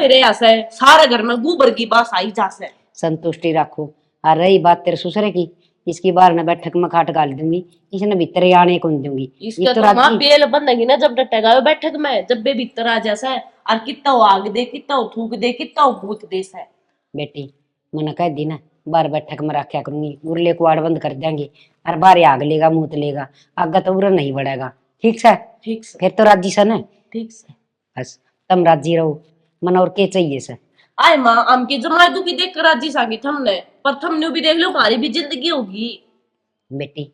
सारे घर में गोबर की बास आई जा से संतुष्टि रखो। और रही बात तेरे ससुरे की, इसकी बार न बैठक में खाट गाल दूंगी, इसने भीतर आने को नहीं दूंगी। इसके तो मां बेल बनेगी ना जब डटेगा बैठक में जब बे भीतर आ जैसा है और कितना वो आग दे कितना वो थूक दे कितना वो भूत दे से। बेटी मैंने कह दी ना बार बैठक में रखा करूंगी, उरले को आड़ बंद कर देंगे और बार आग लेगा मूत लेगा आगा तो उरा नहीं बढ़ेगा। ठीक से? ठीक से फिर तो राजी से ना? ठीक से बस तुम राजी रहो, मन और के चाहिए से? आए माँ आम की जमाई दुखी देख कर राजी सांगी थमने पर थमने भी देख लो हमारी भी जिंदगी होगी। बेटी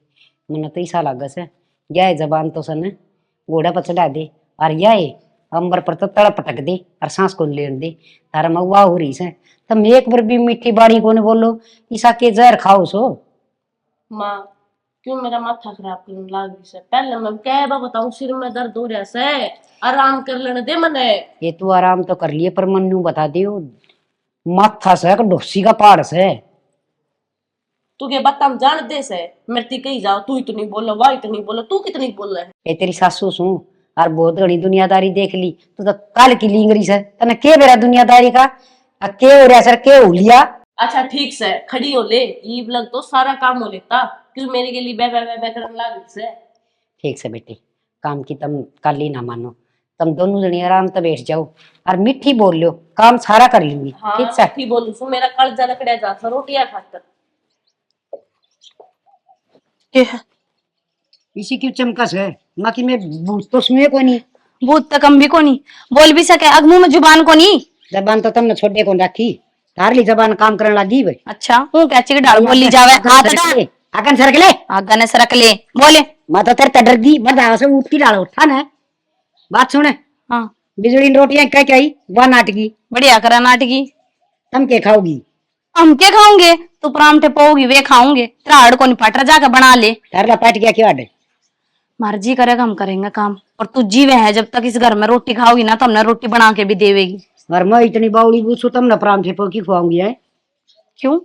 मन तो ऐसा लगा से यह जबान तो सन घोड़ा पर चढ़ा दे और यह अंबर पर तो तड़ पटक दे और सांस को लेने दे, तारा मऊआ हो रही से तुम एक बार भी मीठी बाड़ी को नहीं बोलो ईसा के जहर खाओ सो। माँ क्यों मेरा माथा खराब करने लगी से, पहले मैं क्या बताऊं सिर में दर्द हो रहा से आराम कर लेने दे मने। ये तू आराम तो कर लिए पर मनु बता दियो माथा से डोसी का पहाड़ से तू के बात हम जान दे से मरती कही जाओ तू इतनी बोला वाह इतनी बोला तू कितनी बोल रहा है। ये तेरी सासू सू और बहुत घनी दुनियादारी देख ली तू तो काल की लिंगरी से तने के बेरा दुनियादारी का के हो रहा सर के हो लिया। अच्छा ठीक से खड़ी हो ले ईब लग तो सारा काम हो लेता क्यों मेरे के लिए बे बे बे बे करने लगी से। ठीक से बेटी काम की तुम कल ही ना मानो, तुम दोनों जनी आराम से बैठ जाओ और मीठी बोल लो काम सारा कर लूंगी। हाँ, ठीक से? ठीक बोलू सु मेरा कलजा लकड़िया जा सा रोटियां खाकर इसी की चमकस है ना कि मैं भूत तो सुने को नहीं, भूत तक हम भी को नहीं बोल भी सके अगमू में जुबान को नहीं। जबान तो तुमने छोड़े को राखी तार ली जबान काम करने लगी भाई। अच्छा हूँ क्या चिक डाल बोली जावे हाथ डाल आगन सरक ले आगा ने सरक ले बोले मैं तो तेरे डर दी बर्दाश्त से उठ की डाल उठा ना बात सुन, हाँ बिजली की रोटियां क्या क्या आई वह नाटकी बढ़िया करा नाटकी। तुम के खाओगी? हम क्या खाओगे? तू परांठे पाओगी वे खाओगे। तेरा हाड़ को नहीं पट रहा, जाकर बना ले। तारला पाट गया क्यों आडे? मर्जी करेगा हम करेंगे काम। और तू जीवे है जब तक इस घर में रोटी खाओगी ना तो हमने रोटी बना के भी देवेगी। और मैं इतनी बावली पूछू तुम ना परांठे पोकी खुआऊंगी है? क्यों?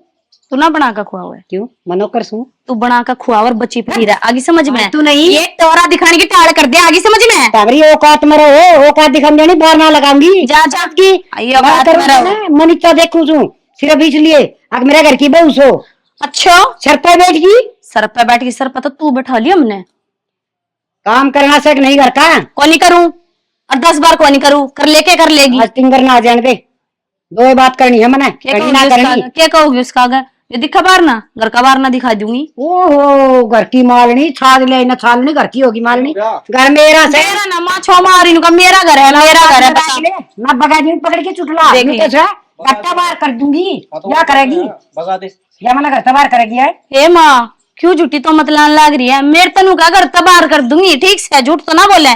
तू ना बना कर खुआओ है? क्यों मनोकर सू? तू बना कर खुआ और बच्ची पी रहा आगे समझ में। तू नहीं ये टोरा दिखाने की टाड़ कर दे आगे समझ में। तावरी औकात में रहो, औकात दिखाने देनी बाहर ना लगाऊंगी। जा जा की आइए औकात में रहो। मनिता देखू छू सिर्फ इसलिए अगर मेरा घर की बहू सो अच्छा सर पे बैठ गई। सर पे बैठ गई? सर पे तो तू बैठा लिया हमने। काम करना से नहीं करता। कौन नहीं करूं? और 10 बार कौन नहीं करूं? कर लेके कर लेगी। आज तिंगर ना आ जाने दे, दो बात करनी है मने करनी ना करनी। क्या कहोगी उसका? अगर ये दिखा बार ना घर का बार ना दिखा दूंगी। ओहो घर की मालनी छाद ले ना छालनी घर की होगी मालनी। घर मेरा से मेरा ना माँ छो मारी का मेरा घर है, मेरा घर है। बता। ना बगा दी पकड़ के चुटला देख ले। गट्टा बार कर दूंगी। क्या करेगी? भगा दे। क्या मना घर तबार करेगी है? हे माँ क्यों झूठी तो मत लान लाग रही है? मेरे तनु का घर तबार कर दूंगी। ठीक से झूठ तो ना बोले।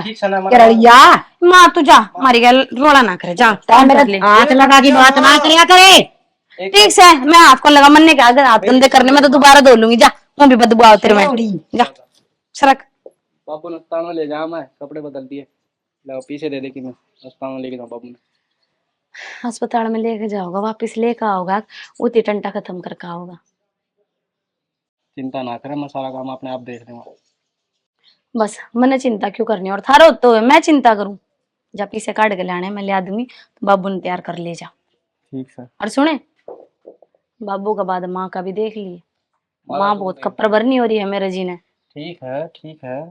ठीक से ना करलिया माँ तू जा हमारी गल रोड़ा ना करे। जा काम कर ले। हाथ लगा की बात ना करया करे। ठीक से मैं हाथ को लगा मनने का अगर हाथ गंदे करने में तो दोबारा धो लूंगी। जा वो भी बदबू आओ तेरे में। जा सरक। बाबू ने अस्पताल में ले जा, मैं कपड़े बदल दिए। लो पीछे दे दे कि मैं अस्पताल में लेके जाऊँ बाबू ने। अस्पताल में लेके जाओगा वापिस लेकर आओगा उती टंटा खत्म करके आओगा। चिंता ना करें, मैं सारा काम अपने आप देख लूंगा। बस मैंने चिंता क्यों करनी? और थारो तो है, मैं चिंता करूं? जा पीछे काट के लाने मैं लिया दूंगी तो बाबू ने तैयार कर ले जा। ठीक सर। और सुने बाबू का बाद माँ का भी देख लिए। माँ बहुत कपड़ भरनी हो रही है मेरे जी ने। ठीक है ठीक है,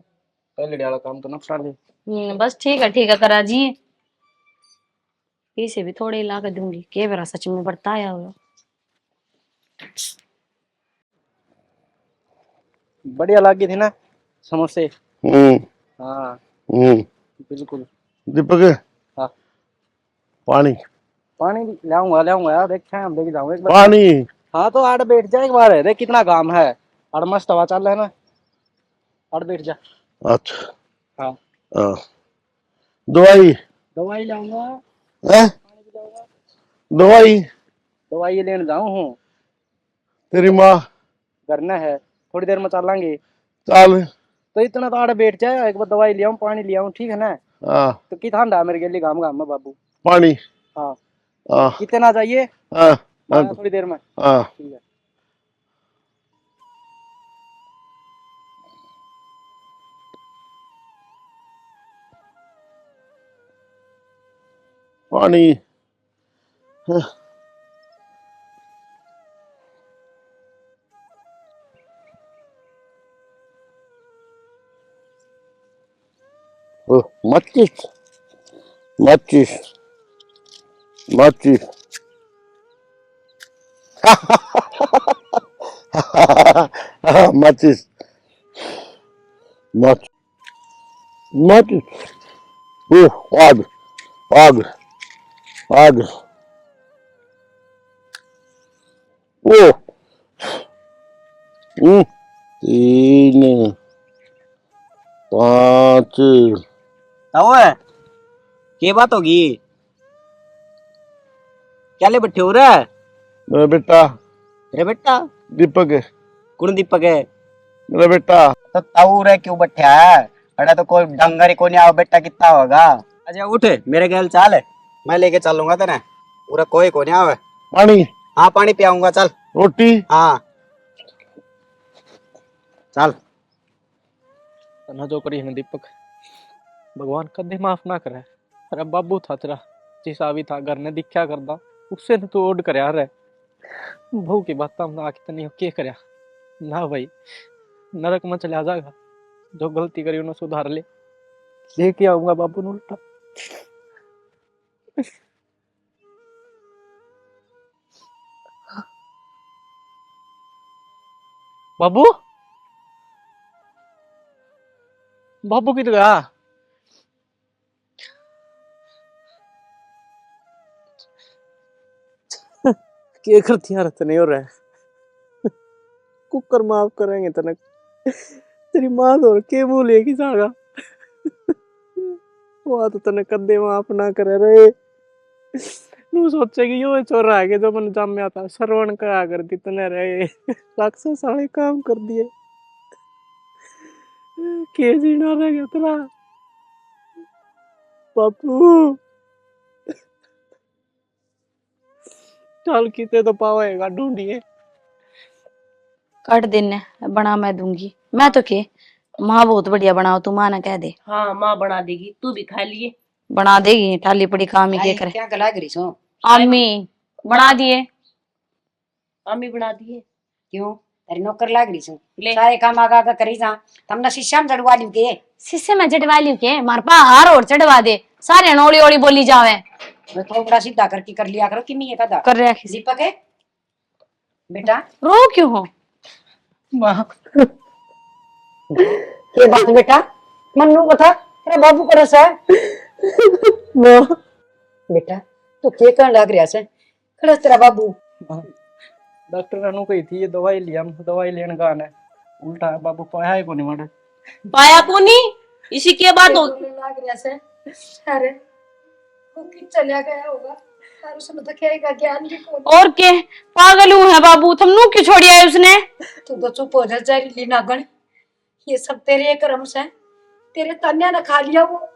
पहले वाला काम तो निपटा ले। बस ठीक है करा जी। पीछे भी थोड़े ला के दूंगी के मेरा सच में बढ़ता आया हुआ। बढ़िया लगी थी ना समोसे? हाँ बिल्कुल। दीपक हाँ पानी पानी लाऊंगा लाऊंगा यार, देखें हम लेके जाऊंगा एक बार। पानी। हाँ तो आड़ बैठ जा एक बार, देख कितना काम है। आड़ मस्त हवा चल रहा है ना, आड़ बैठ जा। अच्छा हाँ हाँ। दवाई दवाई लाऊंगा। है? दवाई दवाई लेने जाऊं हूँ, तेरी माँ करना है थोड़ी देर में चलेंगे। चल। तो इतना तो आड़ बैठ जाए, एक बार दवाई ले आऊं पानी ले आऊं, ठीक है ना? हाँ तो की ठंडा मेरे के लिए काम काम में बाबू। पानी। हाँ हाँ कितना चाहिए? हाँ आया थोड़ी देर में। हाँ। ठीक है। पानी। हाँ। ओ, matches matches matches matches matches matches. ओ आग आग आग। ओ तीन पाँच। है क्या बात होगी? क्या ले बैठे हो रे? मेरा बेटा रे बेटा दीपक है। कौन दीपक है? मेरा बेटा। तो ताऊ रे क्यों बैठा है? अरे तो कोई डंगर ही को नहीं आओ बेटा कितना होगा। अच्छा उठ मेरे गैल चाल, मैं लेके चलूंगा तेने। पूरा कोई को नहीं आवे। पानी। हाँ पानी पियाऊंगा चल। रोटी। हाँ चल। ना जो करी है दीपक, भगवान कदे माफ ना करे। अरे बाबू था तेरा जिसा भी था घर ने दिखा करदा, उससे तो ओड कर यार है। बहू की बात हम आके तनी के करया ना भाई, नरक में चला जाएगा। जो गलती करी उन्हें सुधार ले, लेके आऊंगा बाबू ने उल्टा। बाबू बाबू किधर गया? क्या करती यार, नहीं हो रहा है। कुकर माफ करेंगे तने, तेरी माँ तो के मुंह लेके जाएगा। वो तो तने कदे माफ ना करे रे। तू सोचेगी यो चोर आगे जो मन जाम में आता श्रवण करा कर दी तने रे। राक्षस साले काम कर दिए। के जीना रह गया तेरा बापू। चल किते तो पावेगा ढूंढिए। कट दिन बना मैं दूंगी। मैं तो के माँ बहुत बढ़िया बनाओ, तू माँ ना कह दे। हाँ माँ बना देगी, तू भी खा लिए। बना देगी, टाली पड़ी काम ही के करे। क्या गला करी सो? अम्मी बना दिए। अम्मी बना दिए। क्यों तेरी नौकर लाग रही सो? ले। सारे काम आगा आगा करी जा। हमने शीशा में जड़वा ली के शीशे में जड़वा लियो के मार पा हार और चढ़वा दे, सारे नोली ओली बोली जावे। मैं थोड़ा सीधा करके कर लिया करो कि नहीं है कदा कर रहा है दीपक है बेटा। रो क्यों हो? माँ ये बात बेटा मन्नू बता तेरा बाबू करे से माँ बेटा तू के कहन लग रहा से खड़ा तेरा बाबू? डॉक्टर ने कही थी ये दवाई लिया, दवाई लेने का है उल्टा है बाबू पाया है को नहीं मारे। पाया को नहीं, इसी के बाद हो। लग रहा से अरे वो कि चला गया होगा और उसने तो कहेगा ज्ञान भी कौन। और के पागल हूँ है बाबू, तुमनु क्यों छोड़ी है उसने? तू तो चुप हो जा जहरीली नागन, ये सब तेरे कर्म से, तेरे तन्या ने खा लिया वो।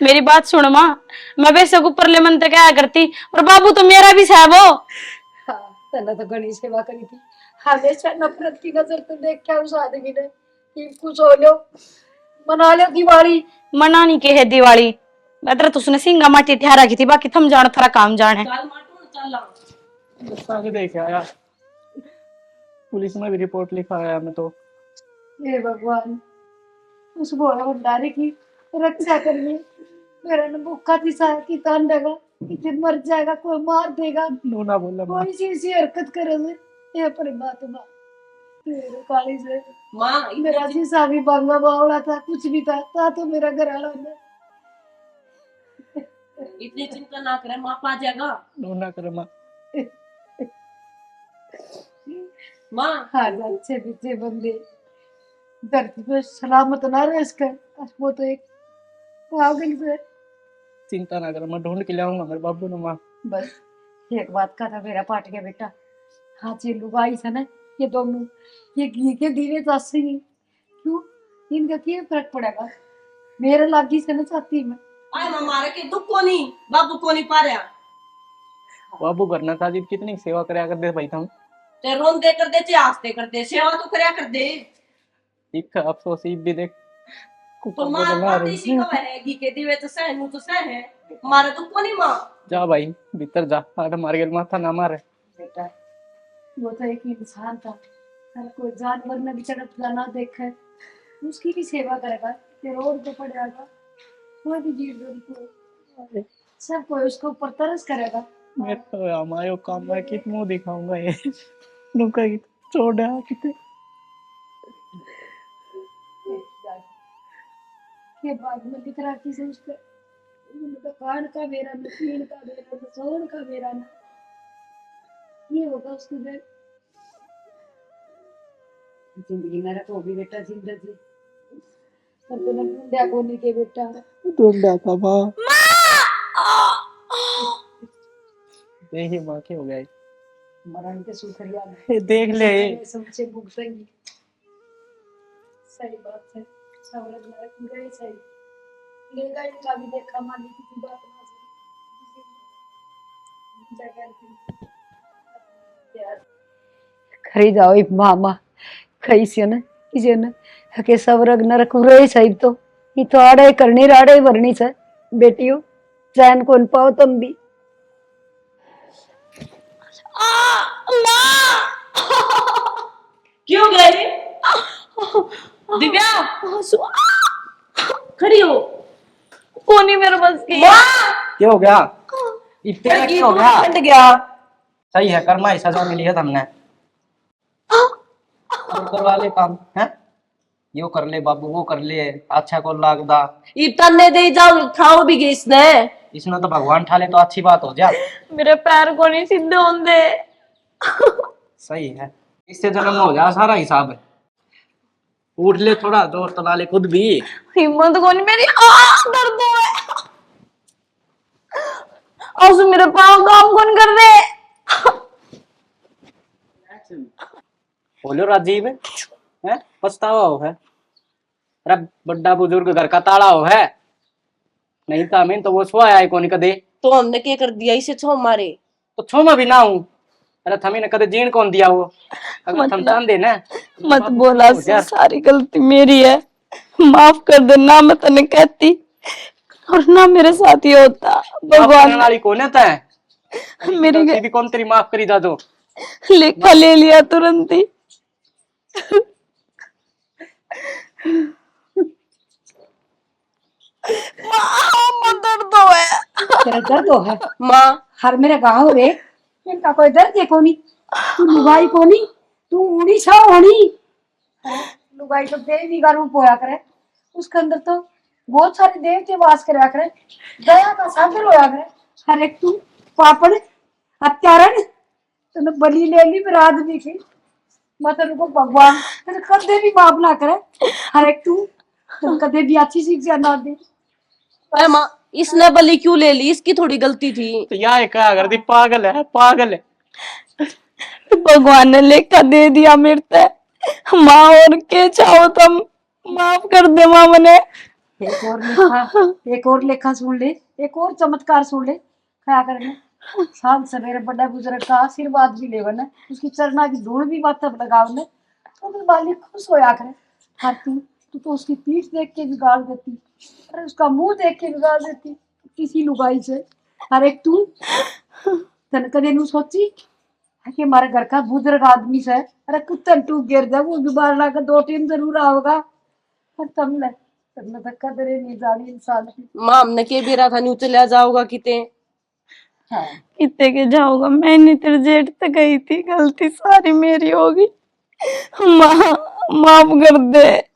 मेरी बात सुन माँ, मैं वैसे ऊपर ले मन तक क्या करती, और बाबू तो मेरा भी है वो। हाँ तन्ने तो घनी सेवा करी थी, हमेशा नफरत की नजर तो देख क्या उस आदमी ने कि कुछ हो लो मना लो दिवाली। मनानी के है दिवाली, अदर तो उसने सिंगा माटी ठहरा की थी, बाकी थम जान थारा काम जान है। चल माटू चल आगे देख आया, पुलिस में भी रिपोर्ट लिखा आया मैं तो। हे भगवान उस भोला भंडारे की रक्षा करिए, मेरा न भूखा दिशा की तान देगा, इतने मर जाएगा, कोई मार देगा, नूना बोला माँ। कोई सी ऐसी हरकत करे से ये परमात्मा मेरे काली से माँ मेरा शीशा भी बांगा बावड़ा था, कुछ भी था तो मेरा घर आला ने। इतनी चिंता ना करे, माँ पा जाएगा। नूना करे माँ। माँ हाल अच्छे पीछे बंदे धरती पे सलामत ना रहे इसका, वो तो एक पागल से। चिंता ना कर, मैं ढूंढ के लाऊंगा मेरे बाबू ने माँ। बस एक बात का था मेरा पाट गया बेटा, हाँ ये लुगाई से ना ये दोनों ये घी के दीवे तो असली नहीं, क्यों इनका क्या फर्क पड़ेगा, मेरे लागी से ना चाहती मैं। आए हमारे के दुख को नहीं, बाबू को नहीं पा रहा। बाबू करना था जी, कितनी सेवा कराया कर दे भाई तुम। ते रोन दे कर दे, चे हंसते कर दे, सेवा तो करया कर दे। एक अफसोस ही भी देख तो माँ बात इसी का है, घी के दीवे तो सह नु तो सह है, हमारे दुख को नहीं माँ। जा भाई भीतर जा, आठ मार गया माथा ना मारे। बेटा वो तो एक इंसान था, हर कोई जानवर ने भी तड़प जाना देखा है, उसकी भी सेवा करेगा, ये रोड पे पड़ेगा, कोई भी जीव जंतु सब कोई उसके ऊपर तरस करेगा। मेरे तो हमारे काम है कि मुंह दिखाऊंगा ये नुका की छोड़ आ किते। ये बाद में दिख रहा किसी उसका उनका कान का मेरा न पीन का मेरा न सोन का मेरा न, ये होगा उसके घर। जिंदगी में रखो भी बेटा जिंदगी पर तूने ढूंढा कोनी के बेटा, ढूंढा था माँ। देखिए माँ क्या हो गया मरण के सुखरिया में ये देख ले। सबसे भुगतेंगी। सही बात है, सब लोग नरक में गए सही, लेगा इनका भी देखा मानी किसी बात ना सुनी जगह यार खरी जाओ मामा खई से ना किसे ना के सब रग नरक रहे सही, तो ये तो आड़े करनी राड़े भरनी से बेटियों, चैन कौन पाओ तुम भी। क्यों गए दिव्या? खड़ी हो। कोनी मेरे बस की। क्या हो गया इतना क्या हो गया? फट गया। सही है, कर्मा ही सजा मिली है तुमने। और करवा ले काम है, यो कर ले बाबू वो कर ले, अच्छा को लागदा इतने दे जाओ, खाओ भी गई इसने। इसमें तो भगवान ठाले तो अच्छी बात हो जा। मेरे पैर को नहीं सीधे होंगे। सही है, इससे जन्म हो जा सारा हिसाब है। उठ ले थोड़ा, जोर तो ला ले खुद भी। हिम्मत को नहीं मेरी, दर्द हो रहा है। और उसमें मेरे पाँव काम कौन कर रहे हैं? बोलो राजीव है, पछतावा हो है? अरे बड़ा बुजुर्ग घर का ताला हो है, नहीं तो हमें तो वो सोया है कौन कदे। तो हमने क्या कर दिया इसे छो मारे? तो छो मैं भी ना हूँ। अरे थमी ने कदे जीण कौन दिया वो, अगर थम चांदे ना मत बोला, सारी गलती मेरी है, माफ कर दे ना, मैं तने कहती और ना मेरे साथ ही होता। भगवान वाली कौन है तै? मेरी गलती भी कौन तेरी माफ करी जा दो। लेखा ले लिया तुरंत ही। दर्द है, तेरा दर्द हो है? माँ हर मेरे गाँव रे इनका कोई दर्द है कोनी? तू लुगाई कोनी, तू उड़ीसा होनी। लुगाई तो देवी का रूप होया करे, उसके अंदर तो बहुत सारे देवते वास करया करे, दया का सागर होया करे। हर एक तू पापड़ हत्यारण तूने बलि ले ली मेरे आदमी की, मतलब को भगवान तेरे कदे भी माफ ना करे। हर एक तू कदे भी अच्छी शिक्षा ना दे। अरे माँ, इसने बलि क्यों ले ली? इसकी थोड़ी गलती थी। तो या क्या कर दी, पागल है पागल है। भगवान ने लेखा दे दिया मेरे ते माँ, और के चाहो तुम माफ कर दे माँ मने। एक और लेखा सुन ले, एक और चमत्कार सुन ले। क्या करना, शाम सवेरे बड़ा बुजुर्ग का आशीर्वाद भी ले बना, उसकी चरना की धूल भी माथा पर लगाओ ने, तो भी बाली खुश होया करे। हर तू तो उसकी पीठ देख के बिगाड़ देती, अरे उसका मुंह देख के बिगाड़ देती किसी लुगाई से। हर एक तू तन कदे नू सोची है कि हमारे घर का बुजुर्ग आदमी से, अरे कुत्तन तू गिर दे वो बीमार लाकर 2 टाइम जरूर आओगा। पर तुमने तो कदरे नहीं जानी इंसान की। माँ हमने के भी रहा था न्यू चला जाओगा किते। हाँ। कितने के जाऊंगा, मैंने तेरे जेठ तक गई थी, गलती सारी मेरी होगी माँ, माफ कर दे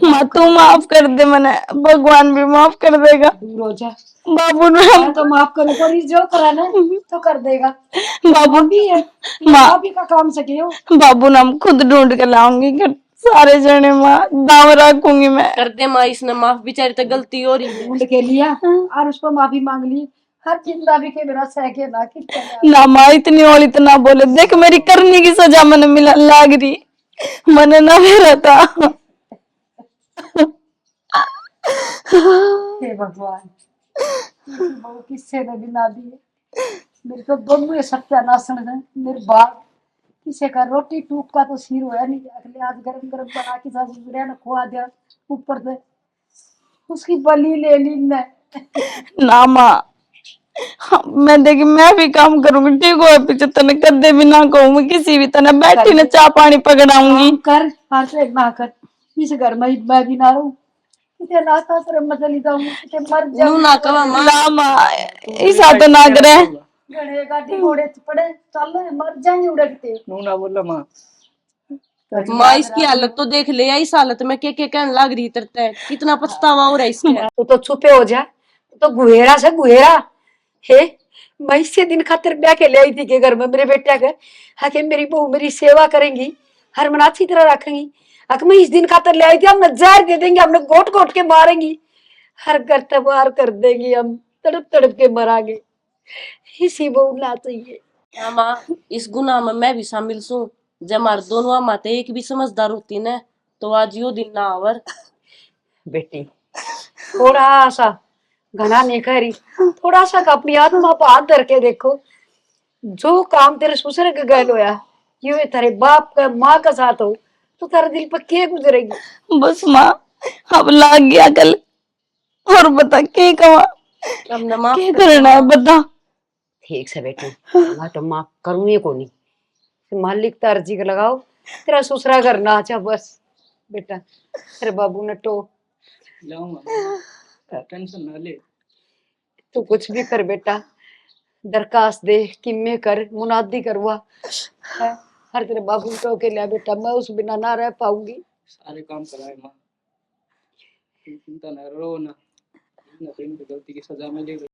माँ, तू माफ कर दे मने, भगवान भी माफ कर देगा। दूर हो जा, बाबू मैं तो माफ करूँ पर जो करा ना तो कर देगा। बाबू भी है माँ, भी का काम सके हो। बाबू नाम खुद ढूंढ के लाऊंगी घर सारे जने माँ, दाव रखूंगी मैं। कर दे माँ, इसने माफ, बेचारी तो गलती हो रही है। ढूंढ के लिया और उस पर माफी मांग ली। हर चिंता भी के मेरा सह ना कितना ना माँ इतनी और इतना बोले, देख मेरी करने की सजा मैंने मिला लाग रही, मैंने ना मेरा था। हे भगवान, बहू किससे ने बिना दिए मेरे को दोनों सत्यानाशन है। मेरे बाप किसे का रोटी टूक का तो सिर होया नहीं, अगले आज गरम गरम बना के सास बुढ़िया ने खुआ दिया ऊपर से, उसकी बलि ले ली ने। ना माँ, हाँ, मैं देखी मैं भी काम करूंगी, ठीक हो पीछे तने कदे भी ना कहूंगी किसी भी तना, बैठी ने चाय पानी पकड़ाऊंगी। काम कर हाथ से ना कर, इस घर में मैं भी ना रहूं, किते नाता से मैं चली जाऊंगी, किते मर नू जाऊंगी। ना कवा माँ। ना माँ, ऐसा तो ना करे। गड़े गाड़ी घोड़े पड़े चल मर जाएंगे उड़ते। नू ना बोला माँ। माँ इसकी हालत तो देख ले, इस हालत में के कहने लग रही तरते, कितना पछतावा हो रहा है इसके। तू तो छुपे हो जा, तू तो गुहेरा से गुहेरा हे। मैं इसे दिन खातिर ब्याह के ले आई थी के घर में मेरे बेटे के, आके मेरी बहू मेरी सेवा करेंगी, हर मना अच्छी तरह रखेंगी। अक मैं इस दिन खातिर ले आई थी, हमने जहर दे देंगे, हमने घोट घोट के मारेंगी, हर घर तबार कर देंगी, हम तड़प तड़प के मरांगे। इसी बहू ना चाहिए। हाँ माँ, इस गुनाह में मैं भी शामिल हूँ। जब हमारे दोनों माते एक भी समझदार होती न, तो आज यो दिन ना आवर। बेटी थोड़ा सा घना नहीं करी, थोड़ा सा अपनी आत्मा पर हाथ धर के देखो, जो काम तेरे ससुर के गैल होया ये तेरे बाप का माँ का साथ हो तो तेरे दिल पर क्या गुजरेगी। बस माँ अब लाग गया कल, और बता के कमा हमने माफ क्या कर करना है बता। ठीक से बेटी, मैं तो माफ करूंगी को नहीं, मालिक तरजी के लगाओ, तेरा ससुरा घर ना आचा बस बेटा, तेरे बाबू ने तो लाऊंगा, टेंशन ना ले। तू कुछ भी कर बेटा, दरखास्त दे किम्मे कर मुनादी करवा है, हर तेरे बाबू तो के लिया बेटा, मैं उस बिना ना रह पाऊंगी। सारे काम कराए माँ, चिंता ना रो ना, इनकी गलती की सजा मिलेगी।